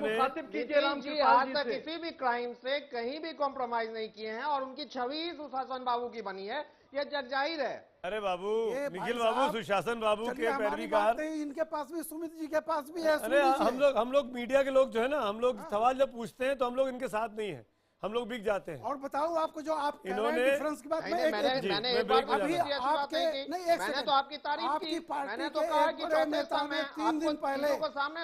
तक किसी भी क्राइम से कहीं भी कॉम्प्रोमाइज नहीं किए हैं और उनकी छवि सुशासन बाबू की बनी है, ये जग जाहिर है। अरे बाबू, निखिल बाबू, सुशासन बाबू के पैरवीकार, इनके पास भी, सुमित जी के पास भी है। अरे हम लोग मीडिया के लोग जो है ना, हम लोग सवाल जब पूछते हैं तो हम लोग इनके साथ नहीं है, हम लोग बिक जाते हैं। और बताऊं आपको जो आप इन्होंने डिफरेंस की बात, मैंने तो आपकी तारीफ की, मैंने तो कहा कि नेता ने 3 दिन पहले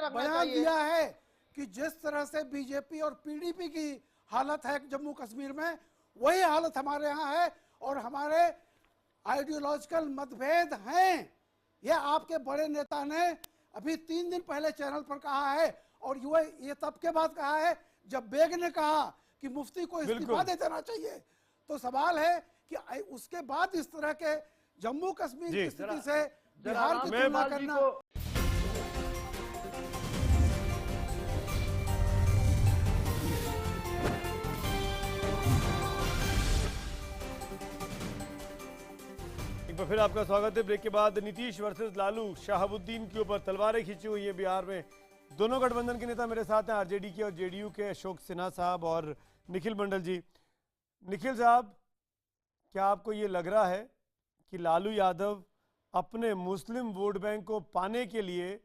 बयान दिया है कि जिस तरह से बीजेपी और पीडीपी की हालत है जम्मू कश्मीर में, वही हालत हमारे यहाँ है और हमारे आइडियोलॉजिकल मतभेद हैं। यह आपके बड़े नेता ने अभी 3 दिन पहले चैनल पर कहा है और ये तब के बाद कहा है जब बेग ने कहा कि मुफ्ती को इस्तीफा दे देना चाहिए। तो सवाल है कि उसके बाद इस तरह के जम्मू कश्मीर की स्थिति से बिहार की तुलना करना। एक बार फिर आपका स्वागत है। ब्रेक के बाद नीतीश वर्सेस लालू, शहाबुद्दीन के ऊपर तलवारें खींची हुई है बिहार में। दोनों गठबंधन के नेता मेरे साथ हैं, आरजेडी के और जेडीयू के अशोक सिन्हा साहब और निखिल मंडल जी। निखिल साहब, क्या आपको ये लग रहा है कि लालू यादव अपने मुस्लिम वोट बैंक को पाने के लिए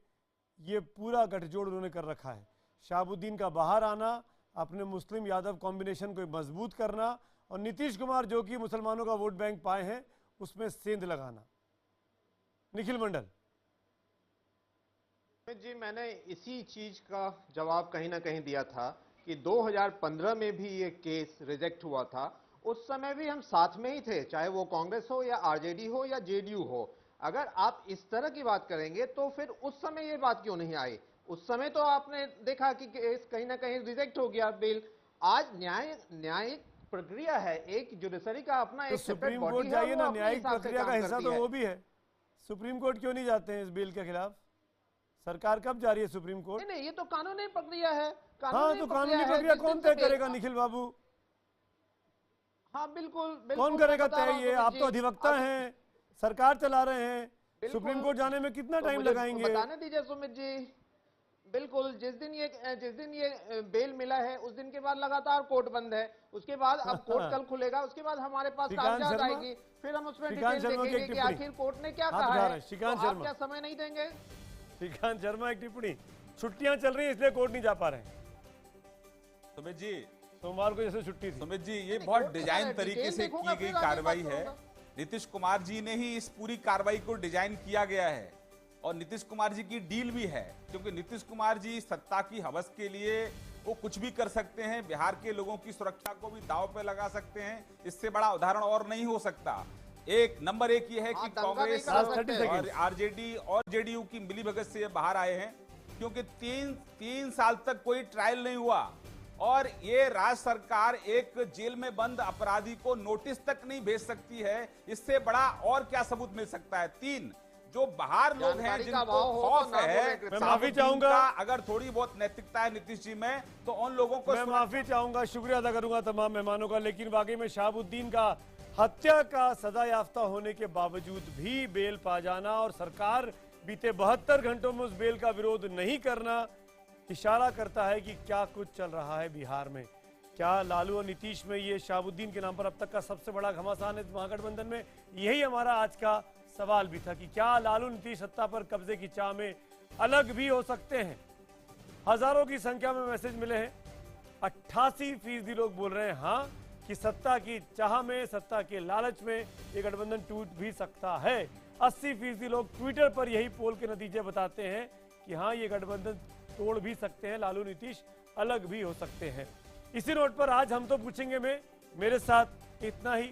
ये पूरा गठजोड़ उन्होंने कर रखा है? शहाबुद्दीन का बाहर आना, अपने मुस्लिम यादव कॉम्बिनेशन को मजबूत करना और नीतीश कुमार जो कि मुसलमानों का वोट बैंक पाए हैं उसमें सेंध लगाना। निखिल मंडल जी, मैंने इसी चीज का जवाब कहीं ना कहीं दिया था कि 2015 में भी ये केस रिजेक्ट हुआ था। उस समय भी हम साथ में ही थे, चाहे वो कांग्रेस हो या आरजेडी हो या जेडीयू हो। अगर आप इस तरह की बात करेंगे तो फिर उस समय ये बात क्यों नहीं आई? उस समय तो आपने देखा कि केस कहीं ना कहीं रिजेक्ट हो गया बिल। आज न्यायिक प्रक्रिया है, एक जुडिशरी का अपना एक सुप्रीम कोर्ट जाइए ना, न्यायिक प्रक्रिया का हिस्सा तो वो भी है। सुप्रीम कोर्ट क्यों नहीं जाते हैं इस बिल के खिलाफ? सरकार कब जा रही है सुप्रीम कोर्ट? नहीं, ये तो कानूनी प्रक्रिया है। हाँ, तो कानूनी प्रक्रिया कौन तय करेगा निखिल बाबू? हाँ बिल्कुल, कौन करेगा तय? ये आप तो अधिवक्ता हैं, सरकार चला रहे हैं, सुप्रीम कोर्ट जाने में कितना टाइम लगाएंगे? बताने दीजिए सुमित जी। बिल्कुल, जिस दिन ये बेल मिला है उस दिन के बाद लगातार कोर्ट बंद है। उसके बाद अब कोर्ट कल खुलेगा, उसके बाद हमारे पास कागजात आएगी, फिर हम उसमें डिटेल देखेंगे कि आखिर कोर्ट ने क्या कहा है। तो आप क्या समय नहीं देंगे? श्रीकांत शर्मा एक टिप्पणी, छुट्टियां चल रही है इसलिए कोर्ट नहीं जा पा रहे हैं। सुमित जी, सोमवार को जैसे छुट्टी थी। सुमित जी, ये बहुत डिजाइन तरीके से की गई कार्रवाई है। नीतीश कुमार जी ने ही इस पूरी कार्रवाई को डिजाइन किया गया है और नीतीश कुमार जी की डील भी है, क्योंकि नीतीश कुमार जी सत्ता की हवस के लिए वो कुछ भी कर सकते हैं, बिहार के लोगों की सुरक्षा को भी दांव पे लगा सकते हैं। इससे बड़ा उदाहरण और नहीं हो सकता। नंबर एक ये है कि कांग्रेस और आरजेडी और जेडीयू की मिलीभगत से ये बाहर आए हैं, क्योंकि तीन साल तक कोई ट्रायल नहीं हुआ और ये राज्य सरकार एक जेल में बंद अपराधी को नोटिस तक नहीं भेज सकती है। इससे बड़ा और क्या सबूत मिल सकता है? 3 जो बाहर लोग हैं जिनको खौफ है, मैं माफी चाहूंगा। अगर थोड़ी बहुत नैतिकता है नीतीश जी में तो उन लोगों को मैं माफी चाहूंगा, शुक्रिया अदा करूंगा तमाम मेहमानों का। लेकिन वाकई में शहाबुद्दीन का हत्या का सजा याफ्ता होने के बावजूद भी बेल पा जाना और सरकार बीते 72 घंटों में उस बेल का विरोध नहीं करना इशारा करता है कि क्या कुछ चल रहा है बिहार में। क्या लालू और नीतीश में ये शहाबुद्दीन के नाम पर अब तक का सबसे बड़ा घमासान है महागठबंधन में? यही हमारा आज का सवाल भी था कि क्या लालू नीतीश सत्ता पर कब्जे की चाह में अलग भी हो सकते हैं? हजारों की संख्या में मैसेज मिले हैं। 88% लोग बोल रहे हैं हाँ कि सत्ता की चाह में, सत्ता के लालच में ये गठबंधन टूट भी सकता है। 80% लोग ट्विटर पर यही पोल के नतीजे बताते हैं कि हाँ ये गठबंधन तोड़ भी सकते हैं, लालू नीतीश अलग भी हो सकते हैं। इसी नोट पर आज हम तो पूछेंगे में मेरे साथ इतना ही।